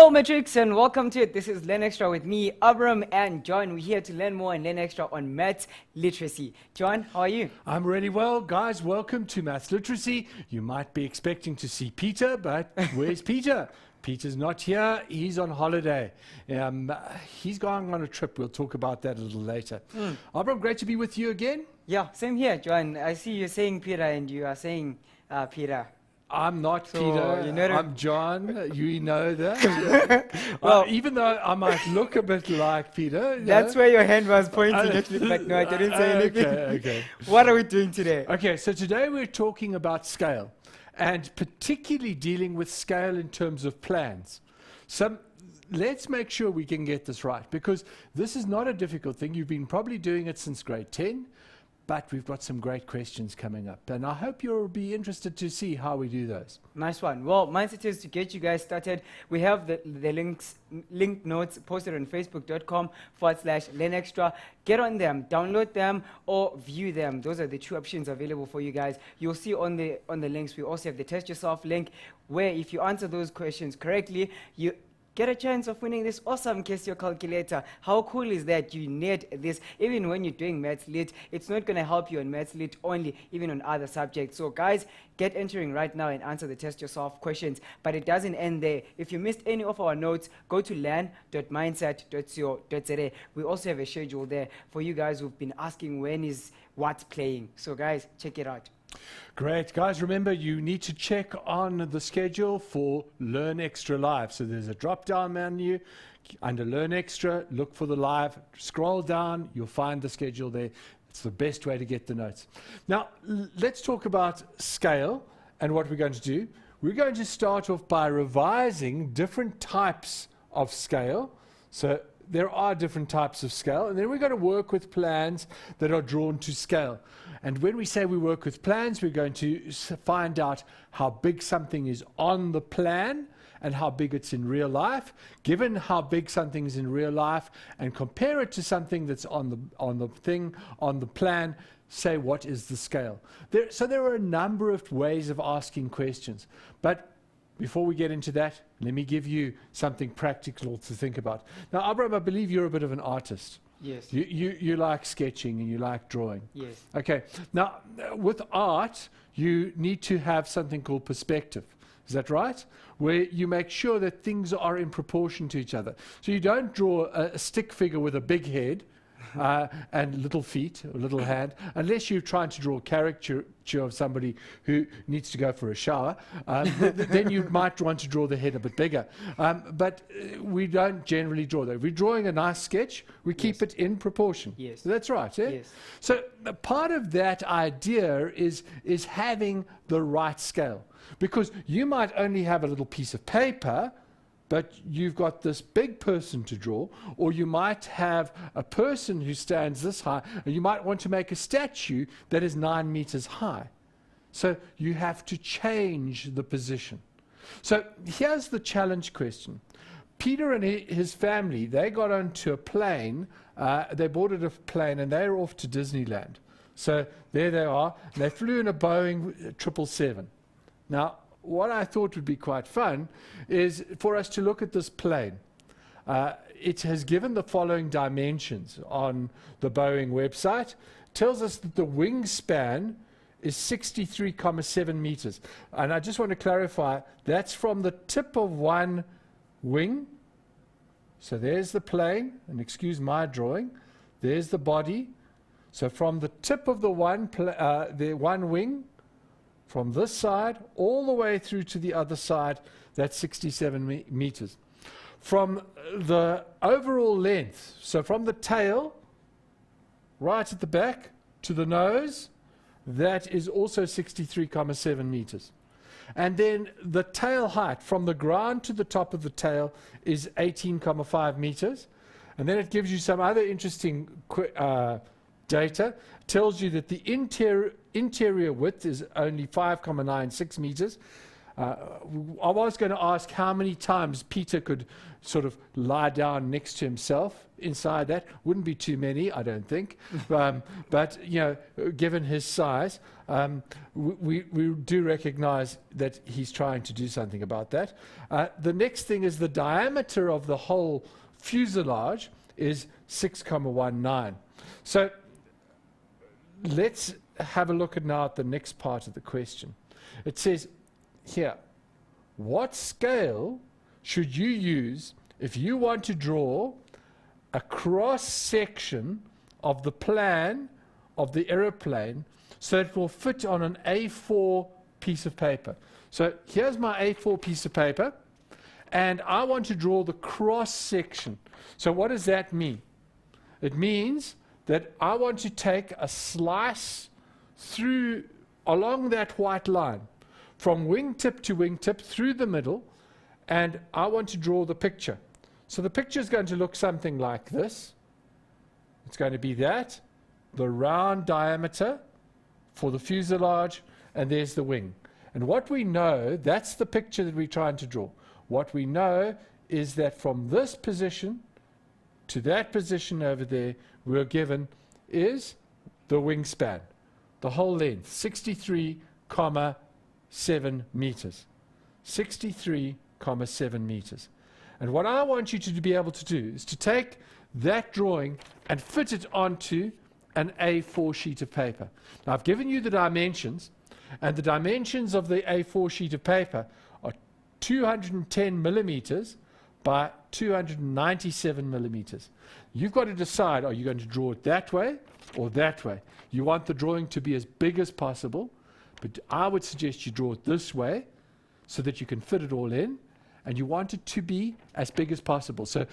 Hello, Matrix, and welcome to it. This is Learn Extra with me, Abram, and John. We're here to learn more and learn extra on maths literacy. John, how are you? I'm really well. Guys, welcome to Maths Literacy. You might be expecting to see Peter, but where's Peter? Peter's not here. He's on holiday. He's going on a trip. We'll talk about that a little later. Abram, great to be with you again. Yeah, same here, John. I see you saying Peter and you are saying Peter. I'm not So, Peter. you know I'm John. You know that. Well, even though I might look a bit like Peter. That's where your hand was pointing at me, but no, I didn't say anything. Okay. What are we doing today? Okay, so today we're talking about scale, and particularly dealing with scale in terms of plans. Let's make sure we can get this right, because this is not a difficult thing. You've been probably doing it since grade 10, but we've got some great questions coming up, and I hope you'll be interested to see how we do those. Nice one. Well, mindset is to get you guys started. We have the link notes posted on facebook.com/learnextra. Get on them, download them, or view them. Those are the two options available for you guys. You'll see on the links, we also have the test yourself link, where if you answer those questions correctly, you get a chance of winning this awesome Casio calculator. How cool is that? You need this. Even when you're doing Maths Lit, it's not going to help you on Maths Lit only, even on other subjects. So guys, get entering right now and answer the test yourself questions. But it doesn't end there. If you missed any of our notes, go to learn.mindset.co.za. We also have a schedule there for you guys who've been asking when is what's playing. So guys, check it out. Great. Guys, remember you need to check on the schedule for Learn Extra Live. So there's a drop-down menu under Learn Extra. Look for the live. Scroll down. You'll find the schedule there. It's the best way to get the notes. Now, let's talk about scale and what we're going to do. We're going to start off by revising different types of scale. So there are different types of scale, and then we're going to work with plans that are drawn to scale. And when we say we work with plans, we're going to find out how big something is on the plan and how big it's in real life. Given how big something is in real life, and compare it to something that's on the plan, say what is the scale. So there are a number of ways of asking questions. But before we get into that, let me give you something practical to think about. Now, Abram, I believe you're a bit of an artist. Yes. You like sketching and you like drawing. Yes. Okay. Now, with art, you need to have something called perspective. Is that right? Where you make sure that things are in proportion to each other. So you don't draw a stick figure with a big head and little feet or little hand, unless you're trying to draw a caricature of somebody who needs to go for a shower. Then you might want to draw the head a bit bigger. But we don't generally draw that. If we're drawing a nice sketch, we keep it in proportion. Yes. So that's right. Eh? Yes. So part of that idea is having the right scale. Because you might only have a little piece of paper, but you've got this big person to draw, or you might have a person who stands this high, and you might want to make a statue that is 9 meters high. So you have to change the position. So here's the challenge question. Peter and his family, they got onto a plane, they boarded a plane, and they were off to Disneyland. So there they are, and they flew in a Boeing 777. Now, what I thought would be quite fun is for us to look at this plane. It has given the following dimensions on the Boeing website. It tells us that the wingspan is 63.7 meters. And I just want to clarify, that's from the tip of one wing. So there's the plane, and excuse my drawing. There's the body. So from the tip of the one wing, from this side all the way through to the other side, that's 67 meters. From the overall length, so from the tail right at the back to the nose, that is also 63.7 meters. And then the tail height from the ground to the top of the tail is 18.5 meters. And then it gives you some other interesting data. Tells you that the interior width is only 5.96 meters. I was going to ask how many times Peter could sort of lie down next to himself inside that. Wouldn't be too many, I don't think. But, you know, given his size, we do recognize that he's trying to do something about that. The next thing is the diameter of the whole fuselage is 6,19. So let's have a look now at the next part of the question. It says here, what scale should you use if you want to draw a cross section of the plan of the aeroplane so it will fit on an A4 piece of paper? So here's my A4 piece of paper, and I want to draw the cross section. So what does that mean? It means that I want to take a slice through along that white line from wingtip to wingtip through the middle, and I want to draw the picture. So the picture is going to look something like this. It's going to be that, the round diameter for the fuselage, and there's the wing. And what we know, that's the picture that we're trying to draw. What we know is that from this position to that position over there, we're given is the wingspan, the whole length, 63,7 meters. 63,7 meters. And what I want you to be able to do is to take that drawing and fit it onto an A4 sheet of paper. Now, I've given you the dimensions, and the dimensions of the A4 sheet of paper are 210 millimeters by 297 millimeters. You've got to decide, are you going to draw it that way or that way? You want the drawing to be as big as possible, but I would suggest you draw it this way so that you can fit it all in, and you want it to be as big as possible. So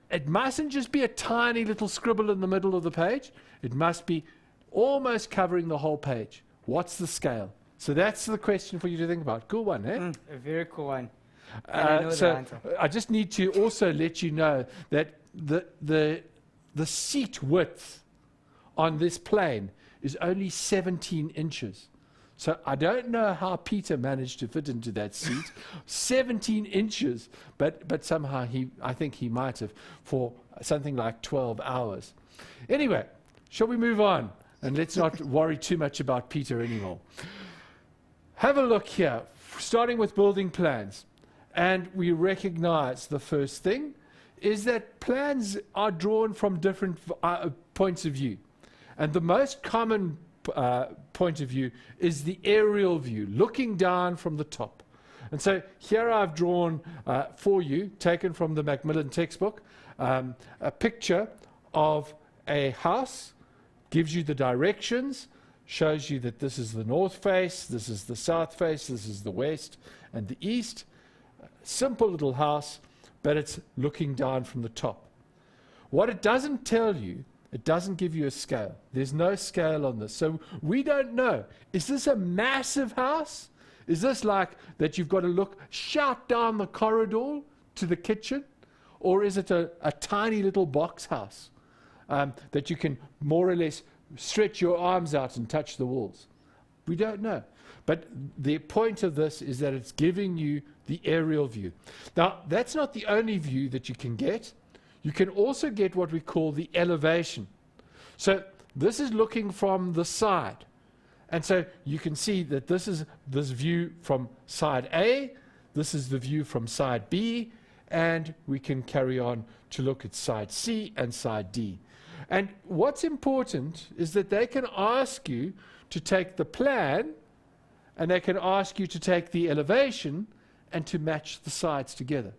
it mustn't just be a tiny little scribble in the middle of the page. It must be almost covering the whole page. What's the scale? So that's the question for you to think about. Cool one, eh? A very cool one. I know the So answer. I just need to also let you know that the seat width on this plane is only 17 inches. So I don't know how Peter managed to fit into that seat, 17 inches, but somehow I think he might have for something like 12 hours. Anyway, shall we move on? And let's not worry too much about Peter anymore. Have a look here, starting with building plans. And we recognize the first thing is that plans are drawn from different points of view. And the most common point of view is the aerial view, looking down from the top. And so here I've drawn for you, taken from the Macmillan textbook, a picture of a house, gives you the directions, shows you that this is the north face, this is the south face, this is the west and the east. Simple little house, but it's looking down from the top. What it doesn't tell you, it doesn't give you a scale. There's no scale on this. So we don't know. Is this a massive house? Is this like that you've got to shout down the corridor to the kitchen? Or is it a tiny little box house that you can more or less stretch your arms out and touch the walls? We don't know. But the point of this is that it's giving you the aerial view. Now, that's not the only view that you can get. You can also get what we call the elevation. So this is looking from the side. And so you can see that this is this view from side A, this is the view from side B, and we can carry on to look at side C and side D. And what's important is that they can ask you to take the plan, and they can ask you to take the elevation and to match the sides together.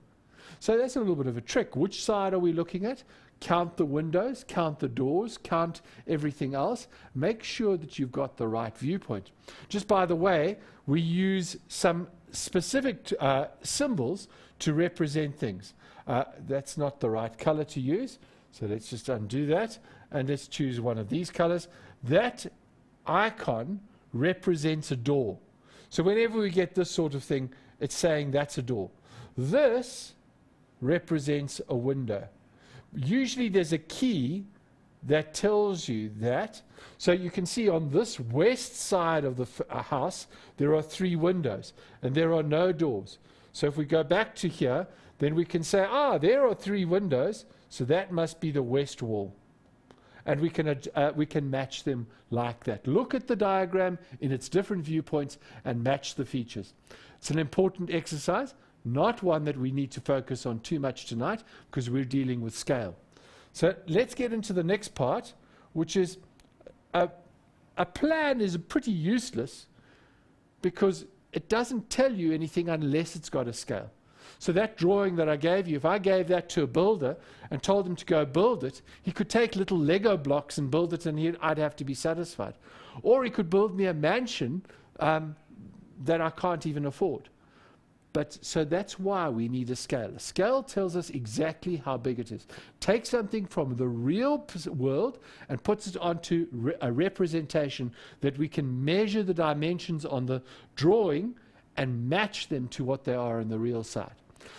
So that's a little bit of a trick. Which side are we looking at? Count the windows, count the doors, count everything else. Make sure that you've got the right viewpoint. Just by the way, we use some specific symbols to represent things. That's not the right color to use, so let's just undo that, and let's choose one of these colors. That icon represents a door. So whenever we get this sort of thing, it's saying that's a door. This represents a window. Usually there's a key that tells you that. So you can see on this west side of the house, there are 3 windows and there are no doors. So if we go back to here, then we can say, there are 3 windows, so that must be the west wall. And we can match them like that. Look at the diagram in its different viewpoints and match the features. It's an important exercise, not one that we need to focus on too much tonight because we're dealing with scale. So let's get into the next part, which is a plan is pretty useless because it doesn't tell you anything unless it's got a scale. So that drawing that I gave you, if I gave that to a builder and told him to go build it, he could take little Lego blocks and build it, and I'd have to be satisfied. Or he could build me a mansion that I can't even afford. So that's why we need a scale. A scale tells us exactly how big it is. Take something from the real world and puts it onto a representation that we can measure the dimensions on the drawing and match them to what they are in the real side.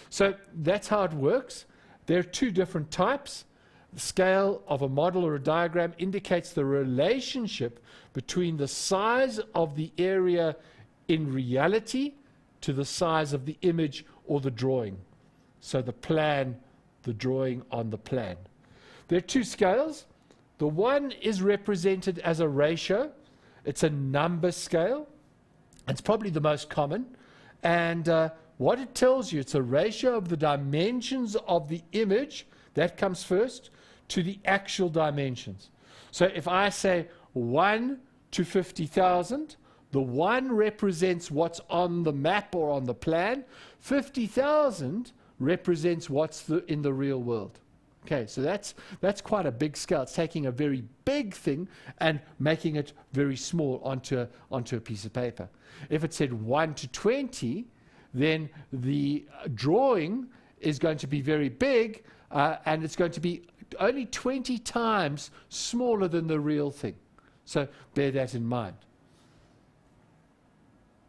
So that's how it works. There are 2 different types. The scale of a model or a diagram indicates the relationship between the size of the area in reality to the size of the image or the drawing. So the plan, the drawing on the plan. There are 2 scales. The one is represented as a ratio. It's a number scale. It's probably the most common. And what it tells you, it's a ratio of the dimensions of the image, that comes first, to the actual dimensions. So if I say 1 to 50,000, the 1 represents what's on the map or on the plan. 50,000 represents what's in the real world. Okay, so that's quite a big scale. It's taking a very big thing and making it very small onto a piece of paper. If it said 1 to 20, then the drawing is going to be very big, and it's going to be only 20 times smaller than the real thing. So bear that in mind.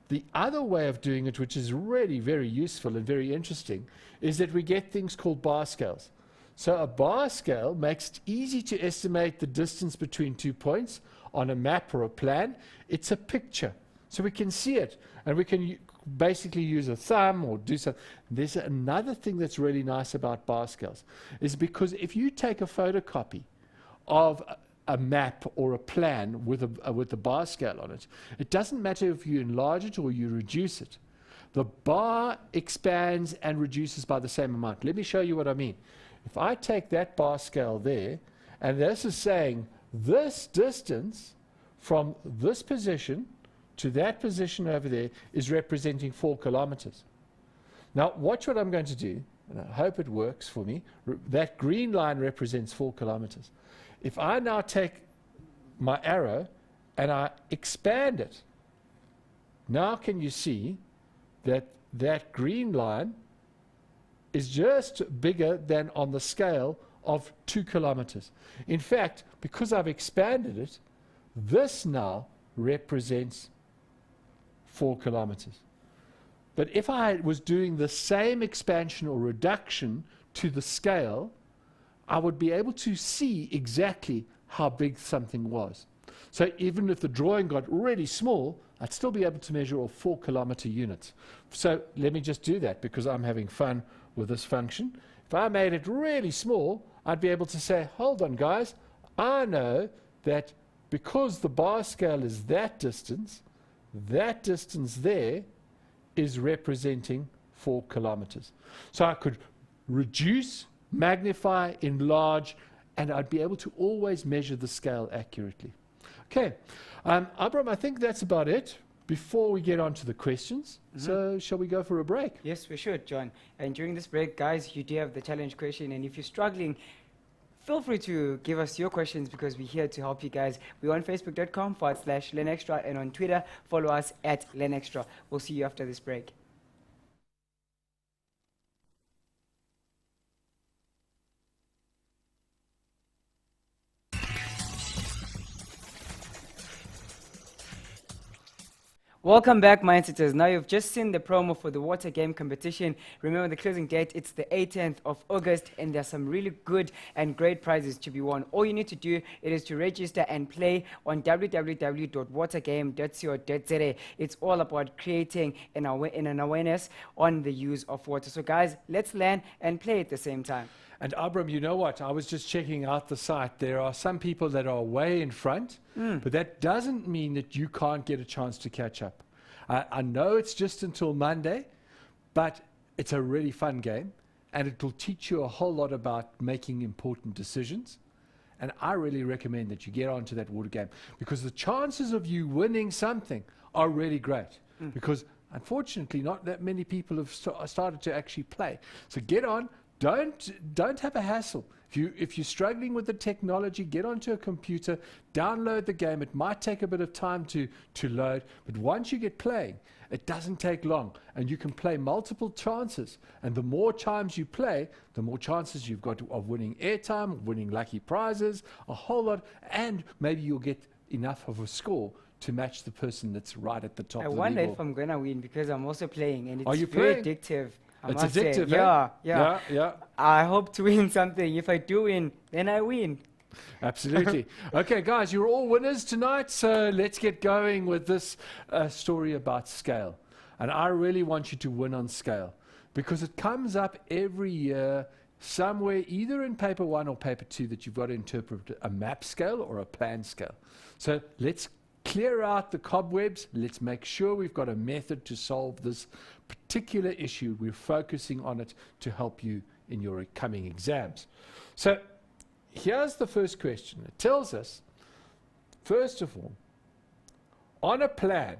The other way of doing it, which is really very useful and very interesting, is that we get things called bar scales. So a bar scale makes it easy to estimate the distance between 2 points on a map or a plan. It's a picture, so we can see it, and we can basically use a thumb or do something. There's another thing that's really nice about bar scales, is because if you take a photocopy of a map or a plan with a bar scale on it, it doesn't matter if you enlarge it or you reduce it. The bar expands and reduces by the same amount. Let me show you what I mean. If I take that bar scale there, and this is saying this distance from this position to that position over there is representing 4 kilometers. Now watch what I'm going to do, and I hope it works for me. That green line represents 4 kilometers. If I now take my arrow and I expand it, now can you see that that green line is just bigger than on the scale of 2 kilometers. In fact, because I've expanded it, this now represents 4 kilometers. But if I was doing the same expansion or reduction to the scale, I would be able to see exactly how big something was. So even if the drawing got really small, I'd still be able to measure all 4 kilometer units. So let me just do that because I'm having fun with this function. If I made it really small, I'd be able to say, hold on guys, I know that because the bar scale is that distance there is representing 4 kilometers. So I could reduce, magnify, enlarge, and I'd be able to always measure the scale accurately. Okay, Abram, I think that's about it before we get on to the questions. So shall we go for a break? Yes, we should, John. And during this break, guys, you do have the challenge question, and if you're struggling, feel free to give us your questions because we're here to help you guys. We're on facebook.com/LearnExtra, and on Twitter, follow us at LearnExtra. We'll see you after this break. Welcome back, Mindsetters. Now you've just seen the promo for the water game competition. Remember the closing date, it's the 18th of August, and there's some really good and great prizes to be won. All you need to do is to register and play on www.watergame.co.za. It's all about creating an awareness on the use of water. So guys, let's learn and play at the same time. And Abram, you know what? I was just checking out the site. There are some people that are way in front, but that doesn't mean that you can't get a chance to catch up. I know it's just until Monday, but it's a really fun game, and it will teach you a whole lot about making important decisions. And I really recommend that you get onto that water game, because the chances of you winning something are really great, because unfortunately not that many people have started to actually play. So get on. Don't have a hassle. If you're struggling with the technology, get onto a computer, download the game. It might take a bit of time to load, but once you get playing, it doesn't take long, and you can play multiple chances. And the more times you play, the more chances you've got of winning airtime, winning lucky prizes, a whole lot, and maybe you'll get enough of a score to match the person that's right at the top I of the wonder leaderboard. if I'm going to win, because I'm also playing, and Are it's you very playing? addictive. I It's must say. addictive, eh? Yeah. I hope to win something. If I do win, then I win. Absolutely. Okay, guys, you're all winners tonight, so let's get going with this story about scale. And I really want you to win on scale, because it comes up every year somewhere, either in paper 1 or paper 2, that you've got to interpret a map scale or a plan scale. So let's clear out the cobwebs. Let's make sure we've got a method to solve this particular issue. We're focusing on it to help you in your coming exams. So here's the first question. It tells us, first of all, on a plan,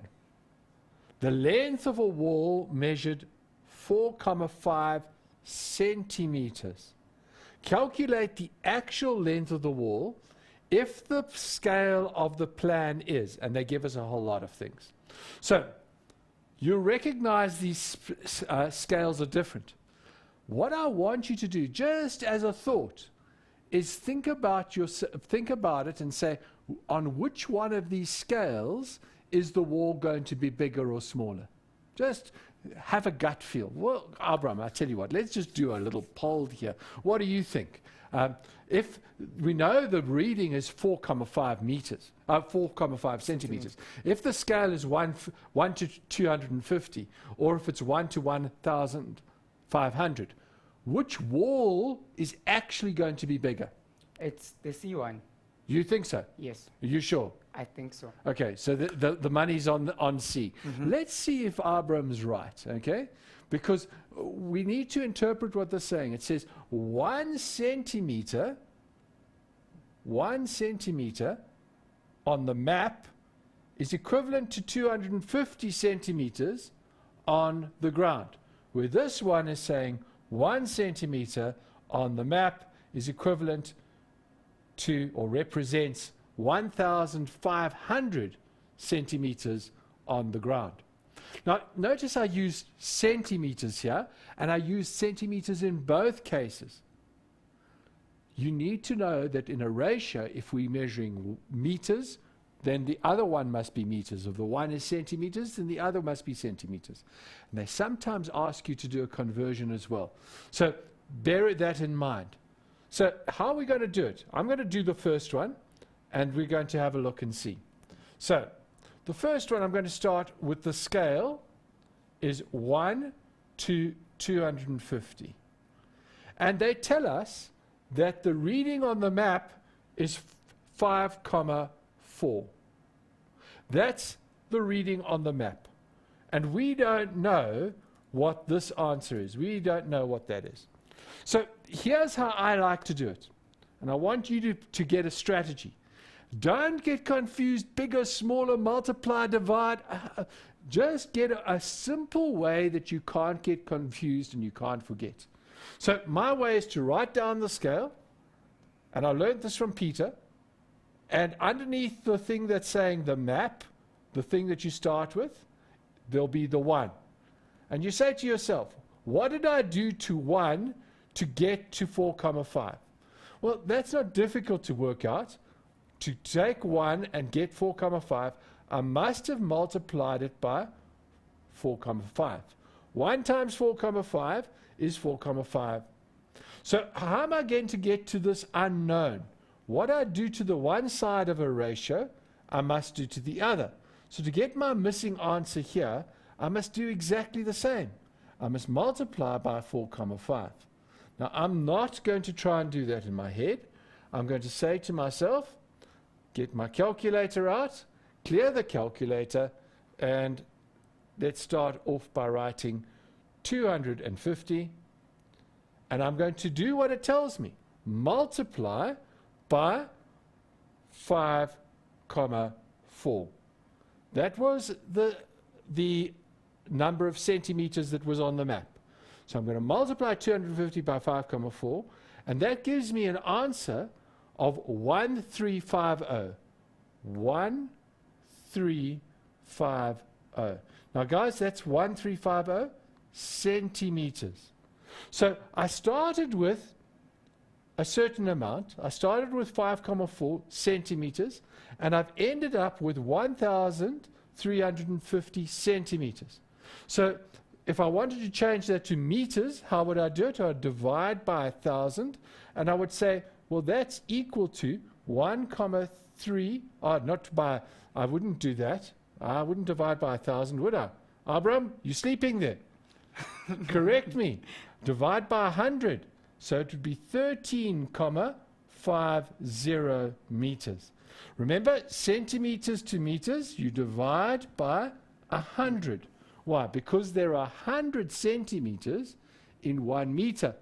the length of a wall measured 4,5 centimeters. Calculate the actual length of the wall if the scale of the plan is, and they give us a whole lot of things. So you recognize these scales are different. What I want you to do, just as a thought, is think about it and say, on which one of these scales is the wall going to be bigger or smaller? Just have a gut feel. Well, Abram, I tell you what, let's just do a little poll here. What do you think? If we know the reading is 4,5 meters, 4,5 centimeters. If the scale is 1 to 250, or if it's 1 to 1,500, which wall is actually going to be bigger? It's the C one. You think so? Yes, Are you sure? I think so. Okay, so the money's on C. Let's see if Abram's right, okay? Because we need to interpret what they're saying. It says 1 centimeter on the map is equivalent to 250 centimeters on the ground, where this one is saying 1 centimeter on the map is equivalent to, or represents, 1,500 centimeters on the ground. Now, notice I used centimeters here, and I used centimeters in both cases. You need to know that in a ratio, if we're measuring meters, then the other one must be meters. If the one is centimeters, then the other must be centimeters. And they sometimes ask you to do a conversion as well. So bear that in mind. So how are we going to do it? I'm going to do the first one, and we're going to have a look and see. So the first one, I'm going to start with the scale is 1 to 250. And they tell us that the reading on the map is 5,4. That's the reading on the map. And we don't know what this answer is. We don't know what that is. So here's how I like to do it. And I want you to get a strategy. Don't get confused, bigger, smaller, multiply, divide. Just get a simple way that you can't get confused and you can't forget. So my way is to write down the scale, and I learned this from Peter, and underneath the thing that's saying the map, the thing that you start with, there'll be the 1. And you say to yourself, what did I do to 1 to get to 4,5? Well, that's not difficult to work out. To take 1 and get 4,5, I must have multiplied it by 4, 5. 1 times 4, 5 is 4, 5. So how am I going to get to this unknown? What I do to the one side of a ratio, I must do to the other. So to get my missing answer here, I must do exactly the same. I must multiply by 4, 5. Now, I'm not going to try and do that in my head. I'm going to say to myself, get my calculator out, clear the calculator, and let's start off by writing 250. And I'm going to do what it tells me. Multiply by 5, 4. That was the number of centimeters that was on the map. So I'm going to multiply 250 by 5, 4, and that gives me an answer of 1350. 1350. Now, guys, that's 1350 centimeters. So I started with a certain amount. I started with 5, 4 centimeters, and I've ended up with 1,350 centimeters. So if I wanted to change that to meters, how would I do it? I would divide by 1,000, and I would say, well, that's equal to 1,3. Not by, I wouldn't do that. I wouldn't divide by 1,000, would I? Abram, you sleeping there? Correct me. Divide by 100. So it would be 13,50 meters. Remember, centimeters to meters, you divide by 100. Why? Because there are 100 centimeters in 1 meter.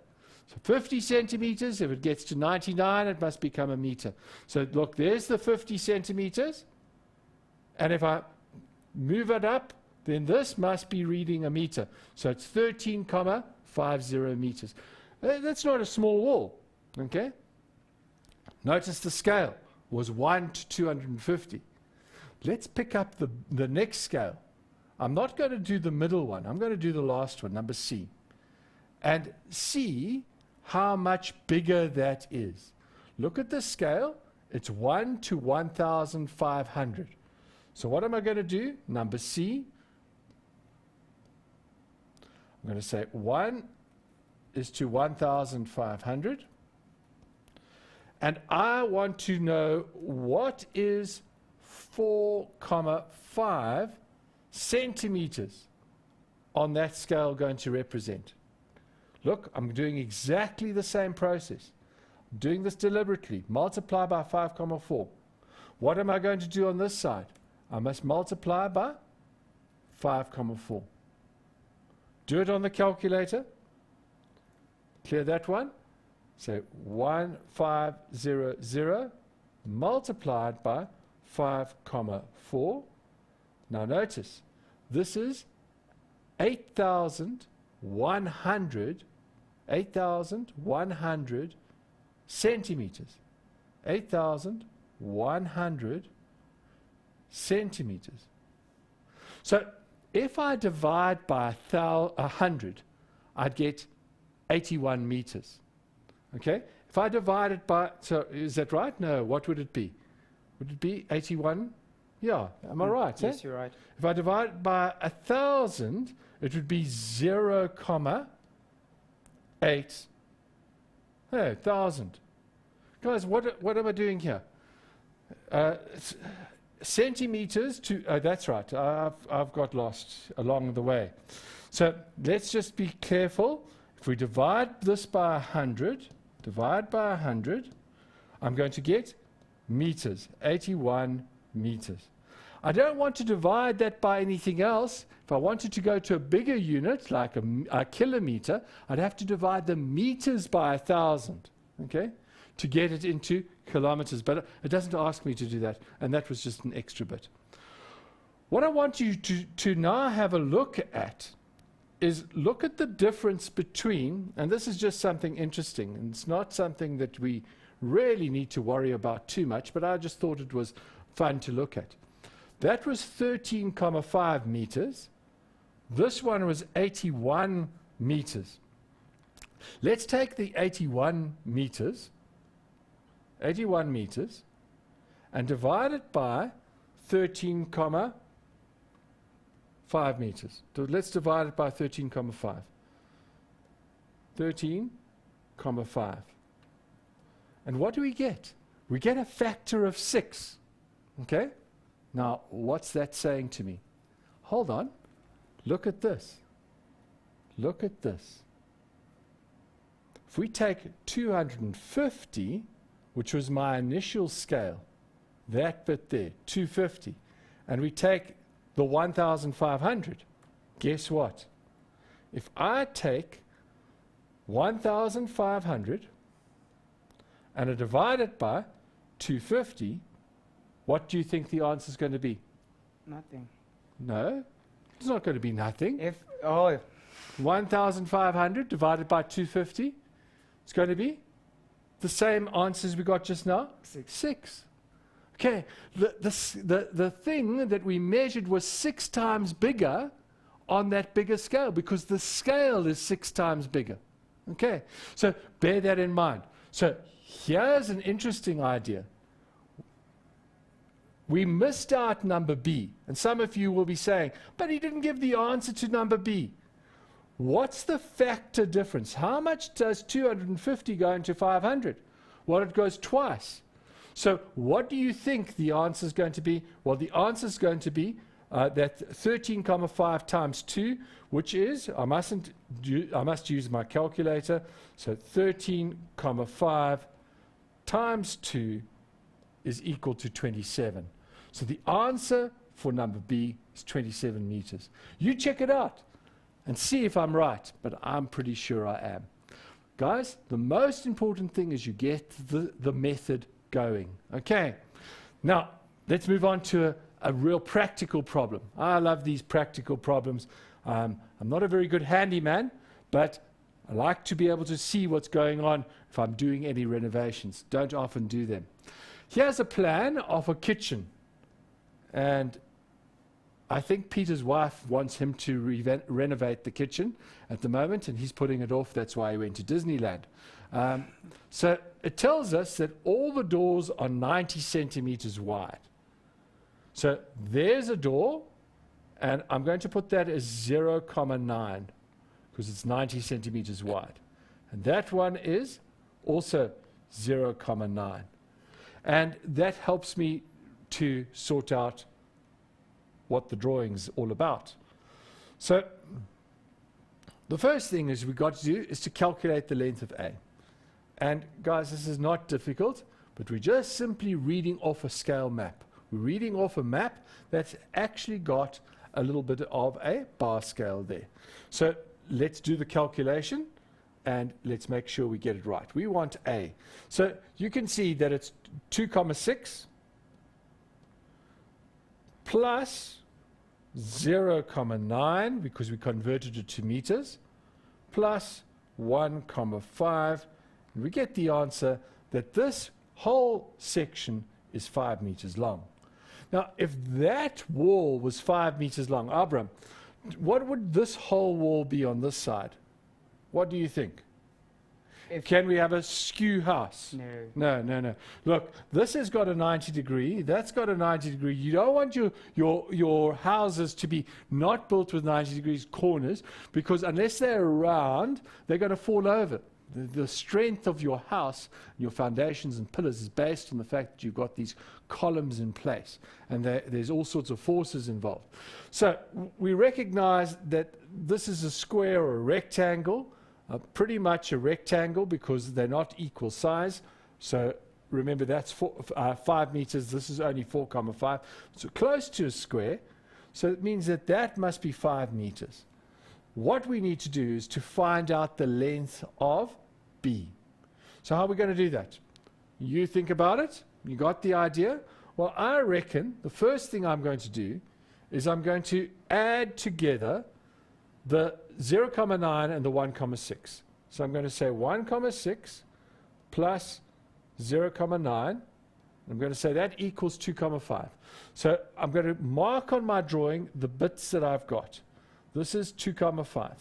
So 50 centimeters, if it gets to 99, it must become a meter. So look, there's the 50 centimeters. And if I move it up, then this must be reading a meter. So it's 13,50 meters. That's not a small wall, okay? Notice the scale was 1 to 250. Let's pick up the next scale. I'm not going to do the middle one. I'm going to do the last one, number C. And see how much bigger that is. Look at the scale. It's 1 to 1,500. So what am I going to do? Number C. I'm going to say 1 is to 1,500. And I want to know what is 4,5 centimeters on that scale going to represent. Look, I'm doing exactly the same process. I'm doing this deliberately. Multiply by 5,4. What am I going to do on this side? I must multiply by 5,4. Do it on the calculator. Clear that one. So 1,500 multiplied by 5,4. Now notice, this is 8,100 centimeters. 8,100 centimeters. So if I divide by 100, I'd get 81 meters. Okay? If I divide it by, so is that right? No, what would it be? Would it be 81? Yeah, am I right? Yes, you're right. If I divide it by 1,000, it would be 0,8. Hey, 1,000. Guys, what am I doing here? Centimeters to, that's right, I've got lost along the way. So let's just be careful. If we divide this by 100, I'm going to get meters, 81 meters. I don't want to divide that by anything else. If I wanted to go to a bigger unit, like a kilometer, I'd have to divide the meters by 1,000, okay, to get it into kilometers. But it doesn't ask me to do that, and that was just an extra bit. What I want you to now have a look at is look at the difference between, and this is just something interesting, and it's not something that we really need to worry about too much, but I just thought it was fun to look at. That was 13,5 meters. This one was 81 meters. Let's take the 81 meters, and divide it by 13,5 meters. Let's divide it by 13,5. 13,5. And what do we get? We get a factor of 6. Okay? Now, what's that saying to me? Hold on. Look at this. Look at this. If we take 250, which was my initial scale, that bit there, 250, and we take the 1,500, guess what? If I take 1,500 and I divide it by 250, what do you think the answer is going to be? Nothing. No, it's not going to be nothing. 1,500 divided by 250, it's going to be the same answers we got just now? 6. Okay, the thing that we measured was 6 times bigger on that bigger scale because the scale is 6 times bigger. Okay, so bear that in mind. So here's an interesting idea. We missed out number B, and some of you will be saying, but he didn't give the answer to number B. What's the factor difference? How much does 250 go into 500? Well, it goes twice. So what do you think the answer is going to be? Well, the answer is going to be that 13,5 times 2, which is, I must use my calculator, so 13,5 times 2 is equal to 27. So the answer for number B is 27 meters. You check it out and see if I'm right, but I'm pretty sure I am. Guys, the most important thing is you get the method going. Okay, now let's move on to a real practical problem. I love these practical problems. I'm not a very good handyman, but I like to be able to see what's going on if I'm doing any renovations. Don't often do them. Here's a plan of a kitchen, and I think Peter's wife wants him to renovate the kitchen at the moment, and he's putting it off. That's why he went to Disneyland. So it tells us that all the doors are 90 centimeters wide. So there's a door, and I'm going to put that as 0,9 because it's 90 centimeters wide. And that one is also 0,9. And that helps me to sort out what the drawing's all about. So the first thing is we've got to do is to calculate the length of A. And guys, this is not difficult, but we're just simply reading off a scale map. We're reading off a map that's actually got a little bit of a bar scale there. So let's do the calculation and let's make sure we get it right. We want A. So you can see that it's 2,6 plus 0,9 because we converted it to meters plus 1,5. And we get the answer that this whole section is 5 meters long. Now, if that wall was 5 meters long, Abram, what would this whole wall be on this side? What do you think? Can we have a skew house? No. No. Look, this has got a 90 degree. That's got a 90 degree. You don't want your houses to be not built with 90 degrees corners because unless they're round, they're going to fall over. The strength of your house, your foundations and pillars is based on the fact that you've got these columns in place and there's all sorts of forces involved. So we recognize that this is a square or a rectangle, pretty much a rectangle because they're not equal size. So remember that's 5 meters, this is only 4,5. So close to a square, so it means that that must be 5 meters. What we need to do is to find out the length of B. So how are we going to do that? You think about it? You got the idea? Well, I reckon the first thing I'm going to do is I'm going to add together the 0,9 and the 1,6. So I'm going to say 1,6 plus 0,9. I'm going to say that equals 2,5. So I'm going to mark on my drawing the bits that I've got. This is 2,5.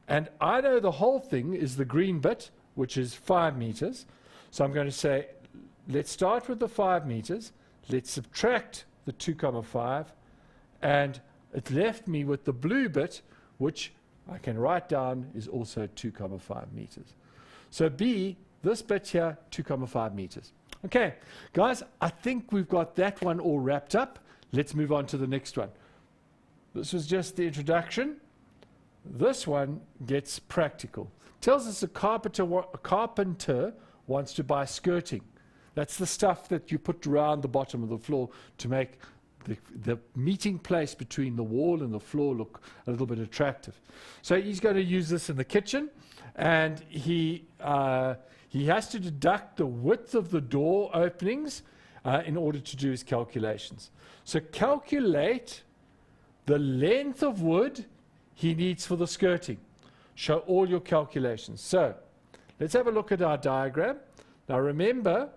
And I know the whole thing is the green bit, which is 5 meters. So I'm going to say, let's start with the 5 meters. Let's subtract the 2,5, and it left me with the blue bit, which I can write down is also 2,5 meters. So B, this bit here, 2,5 meters. Okay, guys, I think we've got that one all wrapped up. Let's move on to the next one. This was just the introduction. This one gets practical. Tells us a carpenter wants to buy skirting. That's the stuff that you put around the bottom of the floor to make the meeting place between the wall and the floor look a little bit attractive. So he's going to use this in the kitchen, and he has to deduct the width of the door openings in order to do his calculations. So calculate the length of wood he needs for the skirting. Show all your calculations. So let's have a look at our diagram. Now remember,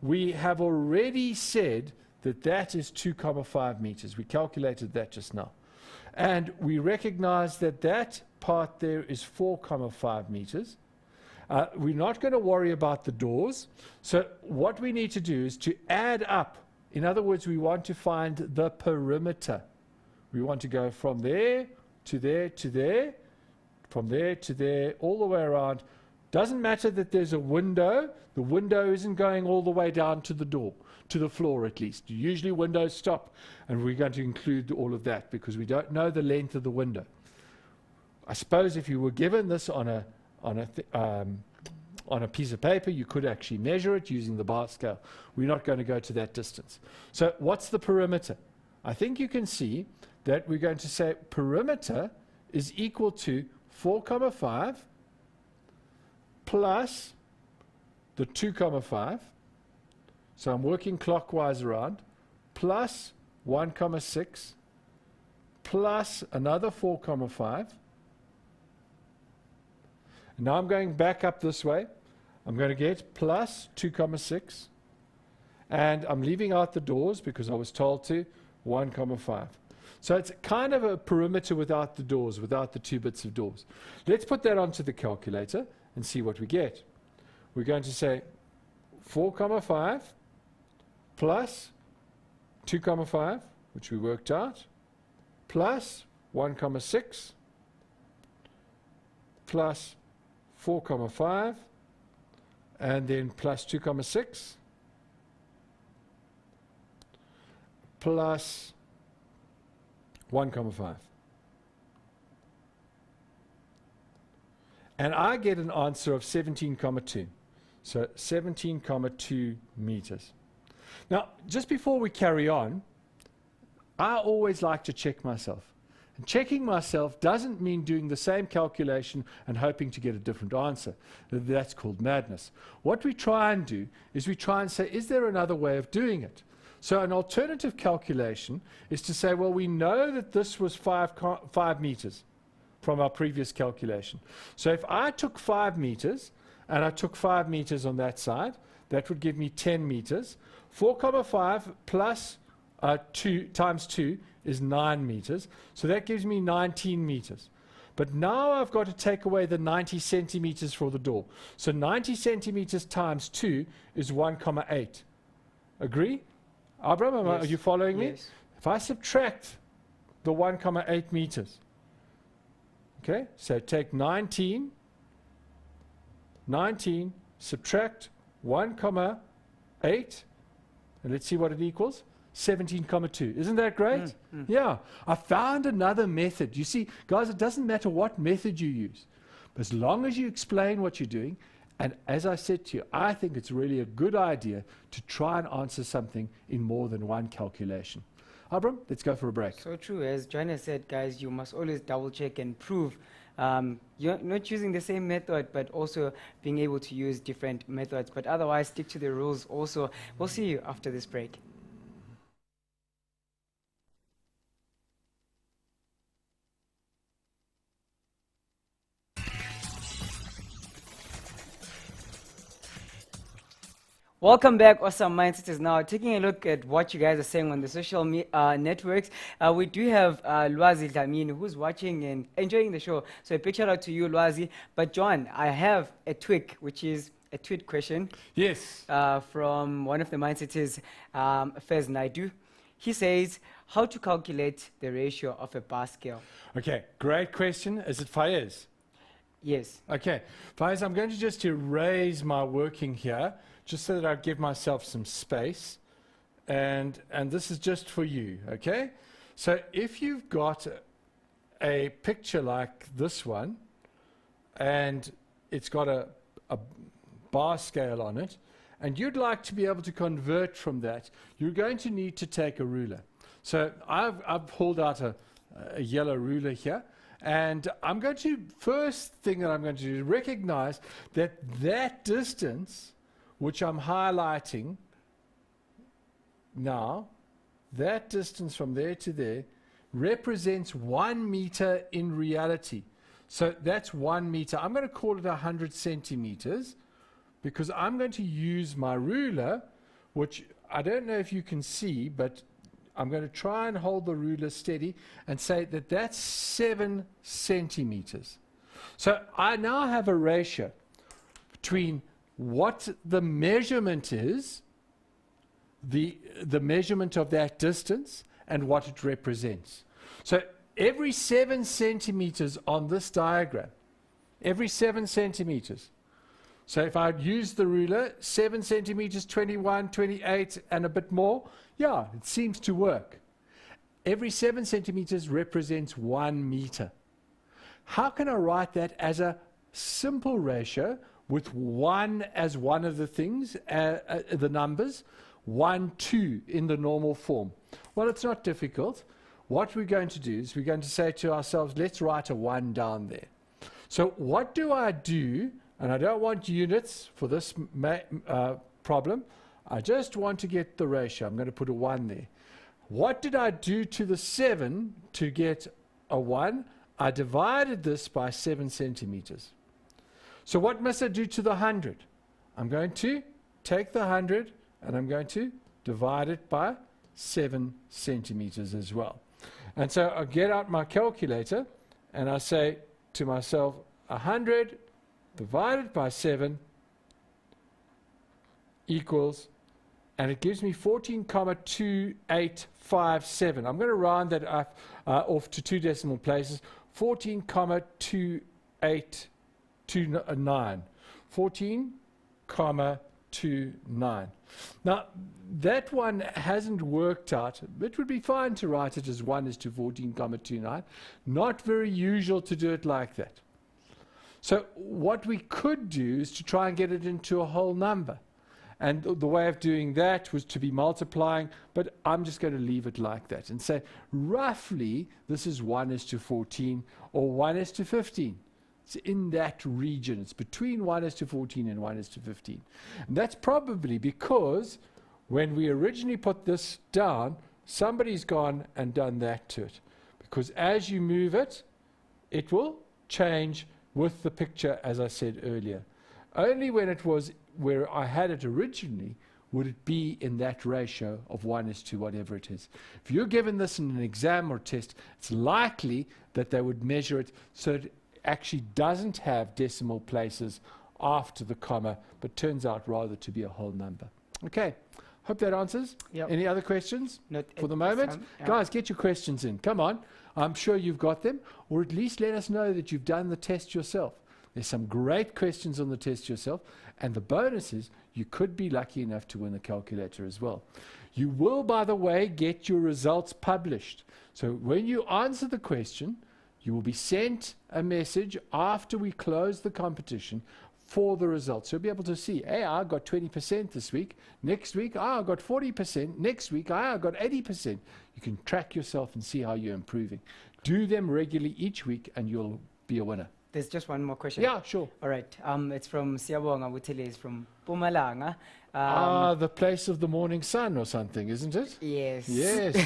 we have already said that that is 2,5 meters. We calculated that just now. And we recognize that that part there is 4,5 meters. We're not going to worry about the doors. So what we need to do is to add up. In other words, we want to find the perimeter. We want to go from there to there to there, from there to there, all the way around. Doesn't matter that there's a window. The window isn't going all the way down to the door, to the floor at least. Usually windows stop, and we're going to include all of that because we don't know the length of the window. I suppose if you were given this on a piece of paper, you could actually measure it using the bar scale. We're not going to go to that distance. So what's the perimeter? I think you can see that we're going to say perimeter is equal to 4,5 plus the 2,5. So I'm working clockwise around, plus 1,6 plus another 4,5. Now I'm going back up this way. I'm going to get plus 2,6. And I'm leaving out the doors because I was told to, 1,5. So it's kind of a perimeter without the doors, without the 2 bits of doors. Let's put that onto the calculator and see what we get. We're going to say 4,5 plus 2,5, which we worked out, plus 1,6 plus 4,5, and then plus 2,6 plus 1,5. And I get an answer of 17,2. So 17,2 meters. Now, just before we carry on, I always like to check myself. And checking myself doesn't mean doing the same calculation and hoping to get a different answer. That's called madness. What we try and do is we try and say, is there another way of doing it? So an alternative calculation is to say, well, we know that this was 5 meters from our previous calculation. So if I took 5 meters and I took 5 meters on that side, that would give me 10 meters. 4,5 plus 2 times 2 is 9 meters. So that gives me 19 meters. But now I've got to take away the 90 centimeters for the door. So 90 centimeters times 2 is 1,8. Agree? Abram, Yes. are you following me? Yes. If I subtract the 1,8 meters, okay, so take 19, subtract 1,8, and let's see what it equals. 17,2. Isn't that great? Yeah. I found another method. You see, guys, it doesn't matter what method you use. But as long as you explain what you're doing, and as I said to you, I think it's really a good idea to try and answer something in more than one calculation. Abram, let's go for a break. So true. As Joanna said, guys, you must always double check and prove you're not using the same method, but also being able to use different methods. But otherwise, stick to the rules also. We'll see you after this break. Welcome back, Awesome Mindsets. Now, taking a look at what you guys are saying on the social networks, we do have Lwazi Dlamini, who's watching and enjoying the show. So a big shout out to you, Lwazi. But John, I have a tweak, which is a tweet question Yes. from one of the mindsetters, Fez Naidu. He says, how to calculate the ratio of a bar scale? Okay, great question. Is it Faiz? Yes. Okay, Faiz, I'm going to just erase my working here, just so that I give myself some space. And this is just for you, okay? So if you've got a picture like this one, and it's got a bar scale on it, and you'd like to be able to convert from that, you're going to need to take a ruler. So I've pulled out a yellow ruler here, and I'm going to, first thing that I'm going to do is recognize that that distance, which I'm highlighting now, that distance from there to there, represents 1 meter in reality. So that's 1 meter. I'm going to call it 100 centimeters, because I'm going to use my ruler, which I don't know if you can see, but I'm going to try and hold the ruler steady and say that that's 7 centimeters. So I now have a ratio between what the measurement is, the measurement of that distance, and what it represents. So every 7 centimeters on this diagram, every 7 centimeters. So if I'd use the ruler, 7 centimeters, 21, 28, and a bit more, yeah, it seems to work. Every 7 centimeters represents 1 meter. How can I write that as a simple ratio with 1 as one of the things, the numbers, 1, 2 in the normal form? Well, it's not difficult. What we're going to do is we're going to say to ourselves, let's write a 1 down there. So what do I do? And I don't want units for this problem. I just want to get the ratio. I'm going to put a 1 there. What did I do to the 7 to get a 1? I divided this by 7 centimeters. So what must I do to the 100? I'm going to take the 100 and I'm going to divide it by 7 centimeters as well. And so I get out my calculator and I say to myself, 100 divided by 7 equals, and it gives me 14,2857. I'm going to round that up, off to 2 decimal places. 14,2829. 14,29. Now, that one hasn't worked out. It would be fine to write it as 1 is to 14,29. Not very usual to do it like that. So what we could do is to try and get it into a whole number. And the way of doing that was to be multiplying, but I'm just going to leave it like that and say, roughly, this is 1 is to 14 or 1 is to 15. It's in that region. It's between 1 is to 14 and 1 is to 15. And that's probably because when we originally put this down, somebody's gone and done that to it. Because as you move it, it will change with the picture, as I said earlier. Only when it was where I had it originally would it be in that ratio of 1 is to whatever it is. If you're given this in an exam or test, it's likely that they would measure it so it actually doesn't have decimal places after the comma, but turns out rather to be a whole number. Okay, hope that answers. Yep. Any other questions Not for the at this moment? time. Yeah. Guys, get your questions in. Come on. I'm sure you've got them, or at least let us know that you've done the test yourself. There's some great questions on the test yourself, and the bonus is you could be lucky enough to win a calculator as well. You will, by the way, get your results published. So when you answer the question, you will be sent a message after we close the competition for the results. You'll be able to see, hey, I got 20% this week. Next week, I got 40%. Next week, I got 80%. You can track yourself and see how you're improving. Do them regularly each week, and you'll be a winner. There's just one more question. Yeah, sure. All right. It's from Siyabonga Butele. It's from Pumalanga. The place of the morning sun or something, isn't it? Yes. Yes.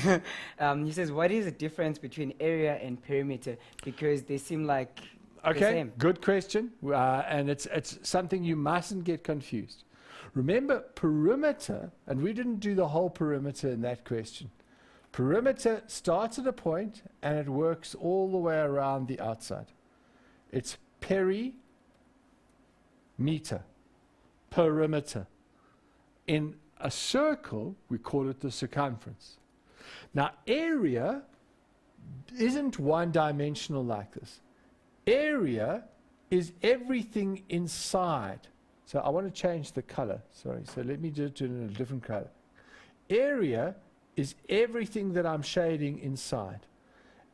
He says, what is the difference between area and perimeter? Because they seem like the Okay, same. good question. And it's something you mustn't get confused. Remember, perimeter, and we didn't do the whole perimeter in that question. Perimeter starts at a point and it works all the way around the outside. It's perimeter. perimeter. In a circle, we call it the circumference. Now, area isn't one-dimensional like this. Area is everything inside. So I want to change the color. Sorry, so let me do it in a different color. Area is everything that I'm shading inside.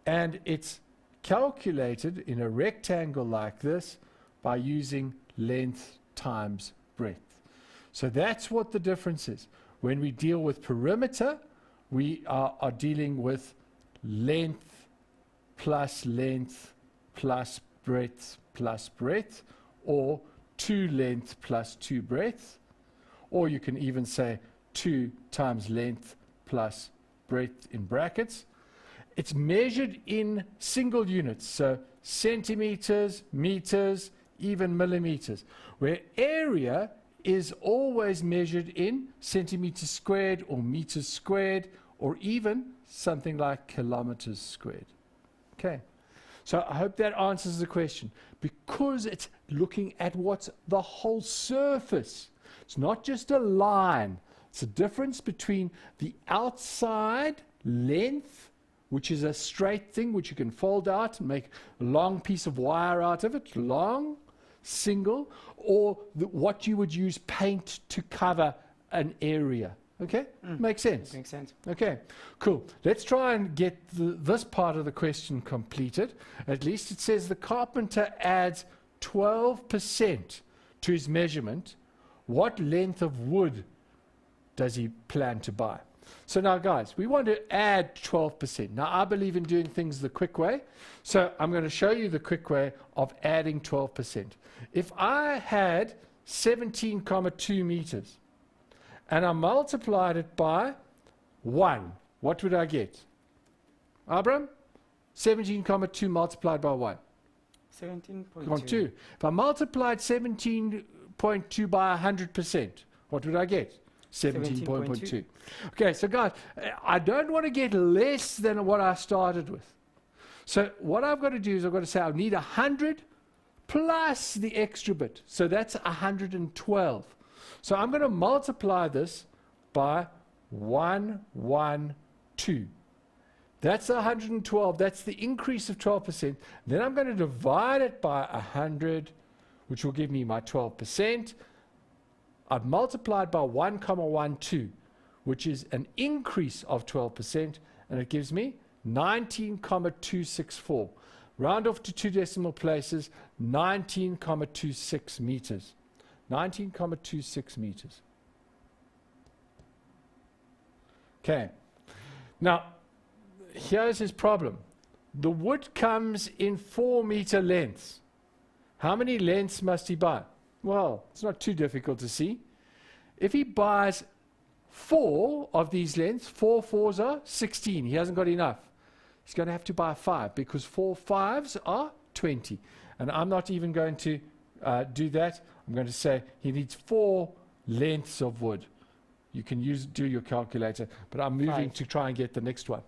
And it's calculated in a rectangle like this by using length times breadth. So that's what the difference is. When we deal with perimeter, we are dealing with length plus breadth plus breadth, or 2 length plus 2 breadth, or you can even say 2 times length plus breadth in brackets. It's measured in single units, so centimeters, meters, even millimeters, where area is always measured in centimeters squared or meters squared, or even something like kilometers squared. Okay, so I hope that answers the question, because it's looking at what's the whole surface. It's not just a line. It's a difference between the outside length, which is a straight thing which you can fold out and make a long piece of wire out of it, long, single, or what you would use paint to cover an area. Okay? Makes sense? Makes sense. Okay, cool. Let's try and get this part of the question completed. At least it says the carpenter adds 12% to his measurement. What length of wood does he plan to buy? So now, guys, we want to add 12%. Now, I believe in doing things the quick way. So I'm going to show you the quick way of adding 12%. If I had 17,2 meters and I multiplied it by 1, what would I get? Abram? 17,2 multiplied by 1. 17.2. If I multiplied 17.2 by 100%, what would I get? 17.2. Okay, so guys, I don't want to get less than what I started with. So what I've got to do is I've got to say I need 100 plus the extra bit. So that's 112. So I'm going to multiply this by 112. That's 112. That's the increase of 12%. Then I'm going to divide it by 100, which will give me my 12%. I've multiplied by 1,12, which is an increase of 12%, and it gives me 19,264. Round off to 2 decimal places, 19,26 meters. 19,26 meters. Okay. Now, here's his problem. The wood comes in 4-meter lengths. How many lengths must he buy? Well, it's not too difficult to see. If he buys 4 of these lengths, 4 4s are 16. He hasn't got enough. He's going to have to buy 5, because 4 5s are 20. And I'm not even going to do that. I'm going to say he needs 4 lengths of wood. You can do your calculator, but I'm moving to try and get the next one.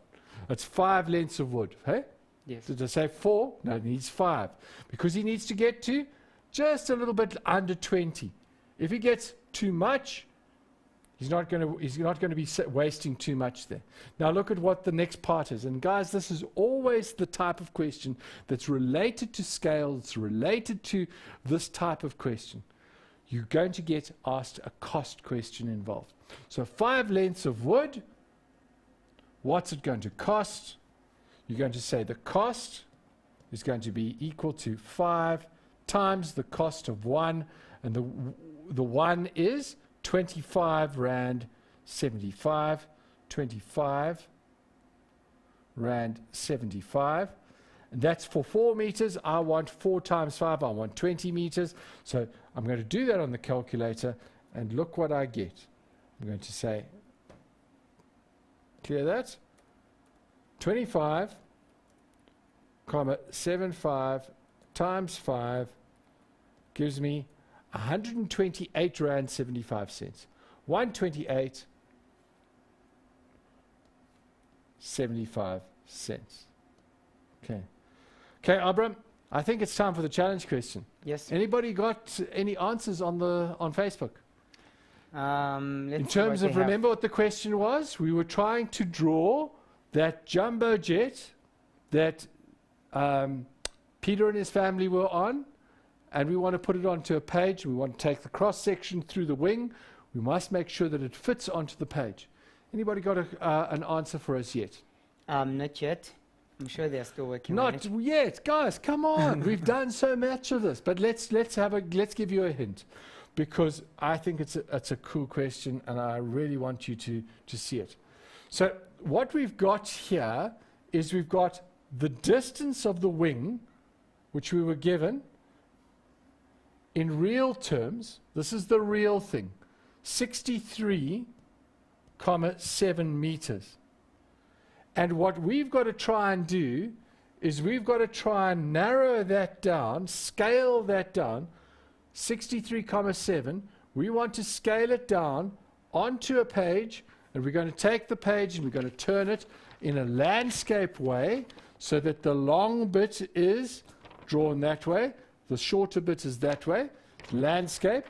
It's 5 lengths of wood. Hey? Yes. Did I say 4? No, he needs 5. Because he needs to get to just a little bit under 20. If he gets too much, he's not going to be wasting too much there. Now look at what the next part is. And guys, this is always the type of question that's related to scale, it's related to this type of question. You're going to get asked a cost question involved. So 5 lengths of wood, what's it going to cost? You're going to say the cost is going to be equal to 5 times the cost of 1, and the 1 is 25 Rand 75, 25 Rand 75. And that's for 4 meters. I want 4 times 5, I want 20 meters. So I'm going to do that on the calculator, and look what I get. I'm going to say, clear that, 25,75 times 5 gives me 128 Rand 75 cents. 128.75 cents. Okay. Okay, Abram, I think it's time for the challenge question. Yes. Anybody got any answers on Facebook? Let's In see what terms they of, have. remember what the question was? We were trying to draw that jumbo jet that Peter and his family were on, and we want to put it onto a page. We want to take the cross section through the wing. We must make sure that it fits onto the page. Anybody got an answer for us yet? Not yet. I'm sure they're still working on Not it. yet, guys. Come on, we've done so much of this, but let's give you a hint, because I think it's a cool question, and I really want you to see it. So what we've got here is we've got the distance of the wing, which we were given in real terms. This is the real thing, 63.7 meters. And what we've got to try and do is we've got to try and narrow that down, scale that down, 63.7. We want to scale it down onto a page, and we're going to take the page and we're going to turn it in a landscape way so that the long bit is drawn that way, the shorter bit is that way, landscape.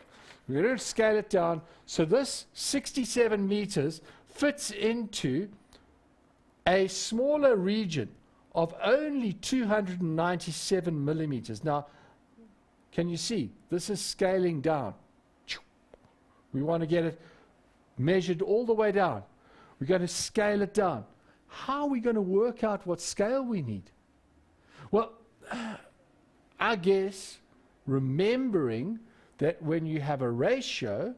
We're going to scale it down so this 67 meters fits into a smaller region of only 297 millimeters. Now, can you see? This is scaling down. We want to get it measured all the way down. We're going to scale it down. How are we going to work out what scale we need? Well, I guess remembering that when you have a ratio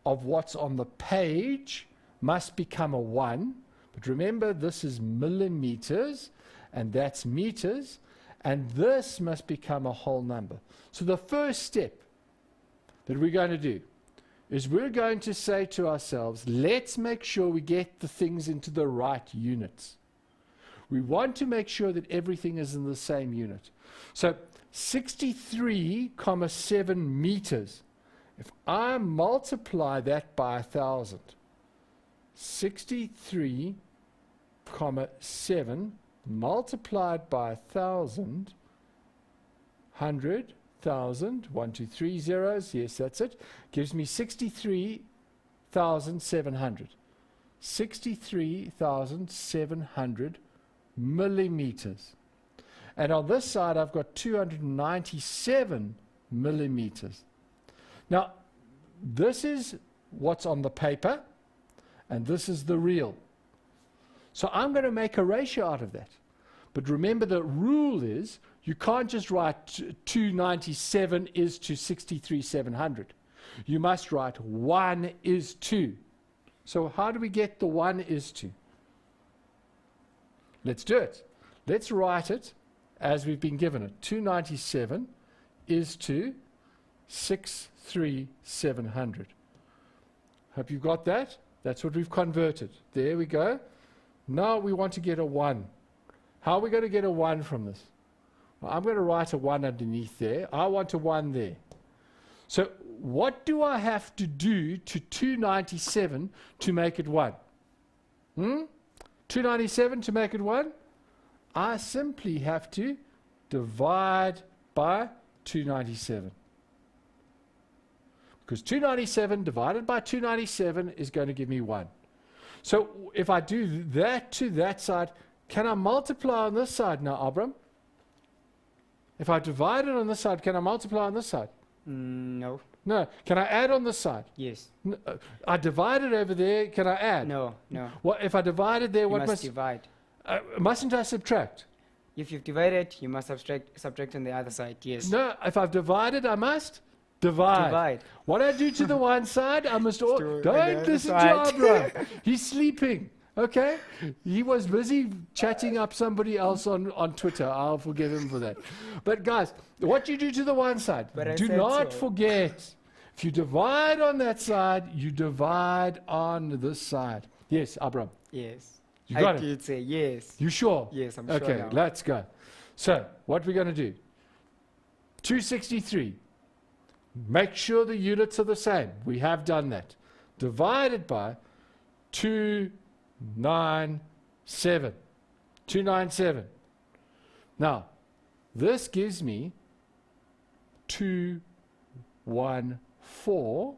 of what's on the page must become a 1. But remember, this is millimeters, and that's meters, and this must become a whole number. So the first step that we're going to do is we're going to say to ourselves, let's make sure we get the things into the right units. We want to make sure that everything is in the same unit. So 63.7 meters, if I multiply that by 1,000, 63.7 multiplied by 1,000, 100,000, 1, 2, 3 zeros, yes, that's it, gives me 63,700. 63,700 millimeters. And on this side, I've got 297 millimeters. Now, this is what's on the paper, and this is the real. So I'm going to make a ratio out of that. But remember, the rule is you can't just write 297 is to 63,700. You must write 1 is to. So how do we get the 1 is to? Let's do it. Let's write it as we've been given it. 297 is to 63,700. Hope you've got that. That's what we've converted. There we go. Now we want to get a 1. How are we going to get a 1 from this? Well, I'm going to write a 1 underneath there. I want a 1 there. So what do I have to do to 297 to make it 1? 297 to make it 1? I simply have to divide by 297. Because 297 divided by 297 is going to give me 1. So if I do that to that side, can I multiply on this side now, Abram? If I divide it on this side, can I multiply on this side? No. No. Can I add on this side? Yes. I divided over there, can I add? No, no. What if I divided there, You what must divide. mustn't I subtract? If you've divided, you must subtract on the other side, yes. No, if I've divided, I must divide. Divide. What I do to the one side, I must Do on the don't other listen side. to Abram. He's sleeping. Okay? He was busy chatting up somebody else on Twitter. I'll forgive him for that. But guys, what you do to the one side, But I do said not so. forget. If you divide on that side, you divide on this side. Yes, Abram. Yes. You got I it. did say yes. You sure? Yes, I'm Okay, sure now. let's go. So, what we're going to do, 263. Make sure the units are the same. We have done that. Divided by 297. 297. Now, This gives me 214.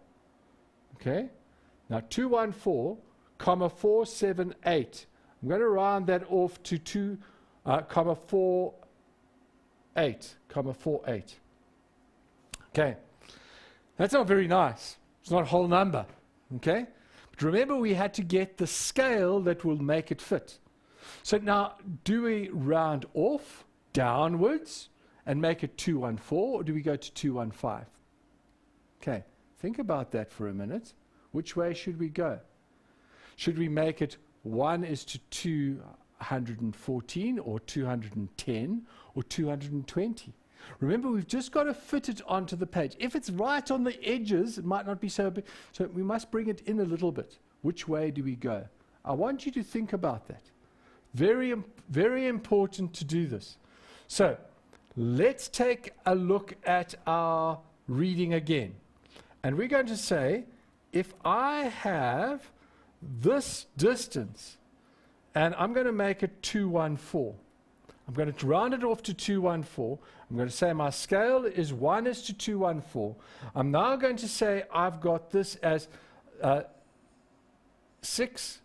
Okay. Now 214, comma 478. I'm going to round that off to 2, comma 48, comma 48. Okay. That's not very nice. It's not a whole number. Okay. But remember, we had to get the scale that will make it fit. So now, do we round off downwards and make it 214, or do we go to 215? Okay, think about that for a minute. Which way should we go? Should we make it 1 is to 214, or 210, or 220? Remember, we've just got to fit it onto the page. If it's right on the edges, it might not be so big. So we must bring it in a little bit. Which way do we go? I want you to think about that. Very, very important to do this. So let's take a look at our reading again. And we're going to say, if I have this distance, and I'm going to make it 214. I'm going to round it off to 214. I'm going to say my scale is 1 is to 214. I'm now going to say I've got this as 6,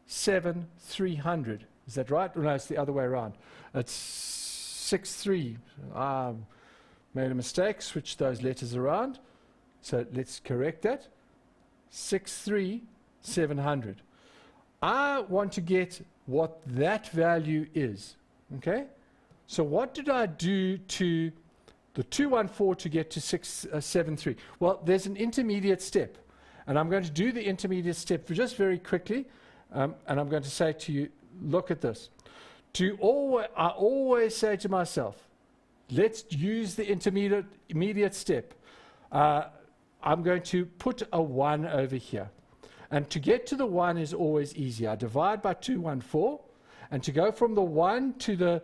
7, 300. Is that right? No, it's the other way around. It's 6, 3. I made a mistake, switch those letters around. So let's correct that. 6, 3, 700. I want to get what that value is. Okay? So what did I do to the 214 to get to 673? Well, there's an intermediate step. And I'm going to do the intermediate step just very quickly. And I'm going to say to you, look at this. I always say to myself, let's use the intermediate step. I'm going to put a 1 over here. And to get to the 1 is always easy. I divide by 214. And to go from the 1 to the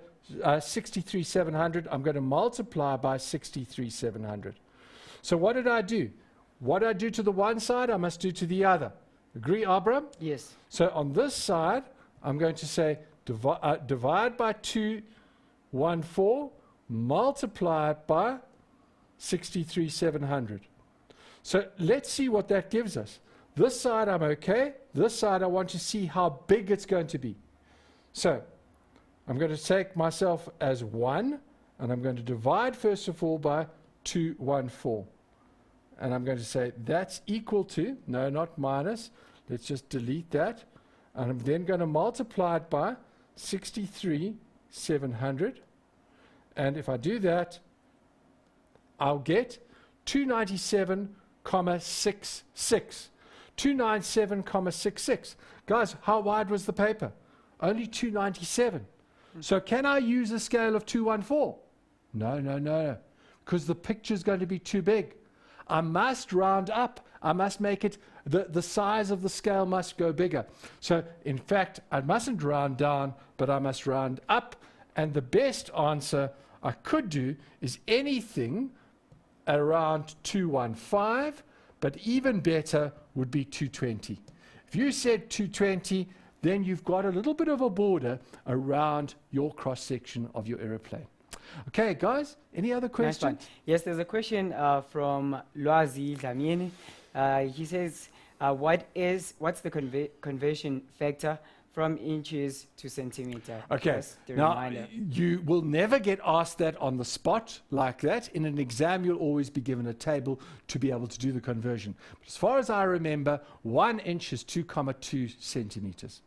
63,700, I'm going to multiply by 63,700. So what did I do? What I do to the one side, I must do to the other. Agree, Abram? Yes. So on this side, I'm going to say divide by 214, multiply it by 63,700. So let's see what that gives us. This side I'm okay. This side I want to see how big it's going to be. So I'm going to take myself as 1, and I'm going to divide first of all by 214. And I'm going to say that's equal to, no, not minus, let's just delete that. And I'm then going to multiply it by 63,700. And if I do that, I'll get 297,66. 297,66. Guys, how wide was the paper? Only 297. So can I use a scale of 214? No. Because the picture's going to be too big. I must round up. I must make it, the size of the scale must go bigger. So in fact, I mustn't round down, but I must round up. And the best answer I could do is anything around 215, but even better would be 220. If you said 220, then you've got a little bit of a border around your cross-section of your aeroplane. Okay, guys, any other questions? Nice. Yes, there's a question from Lwazi Dlamini. He says, what's the conversion factor from inches to centimeter? Okay, now you will never get asked that on the spot like that. In an exam, you'll always be given a table to be able to do the conversion. But as far as I remember, 1 inch is 2,2 centimeters.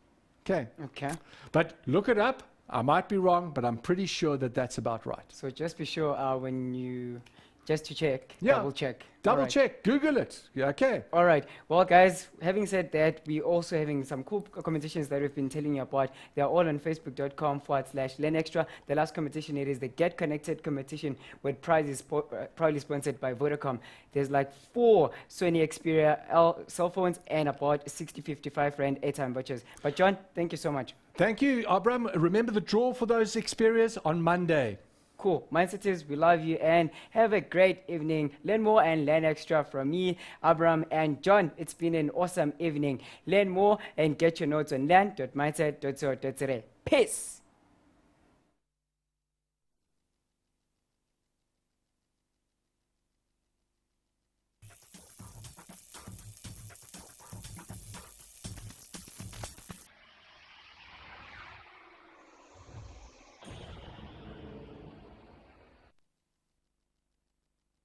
Okay. Okay. But look it up. I might be wrong, but I'm pretty sure that that's about right. So just be sure when you, just to check, Yeah. double check. Double All right. check. Google it. Yeah, okay. All right. Well, guys, having said that, we're also having some cool competitions that we've been telling you about. They're all on facebook.com/LearnExtra. The last competition, it is the Get Connected competition, where prize is proudly sponsored by Vodacom. There's like 4 Sony Xperia L cell phones and about 60-55 Rand airtime vouchers. But John, thank you so much. Thank you, Abram. Remember the draw for those Xperias on Monday. Cool. Mindsetives, we love you and have a great evening. Learn more and learn extra from me, Abram, and John. It's been an awesome evening. Learn more and get your notes on learn.mindset.co.za. Peace.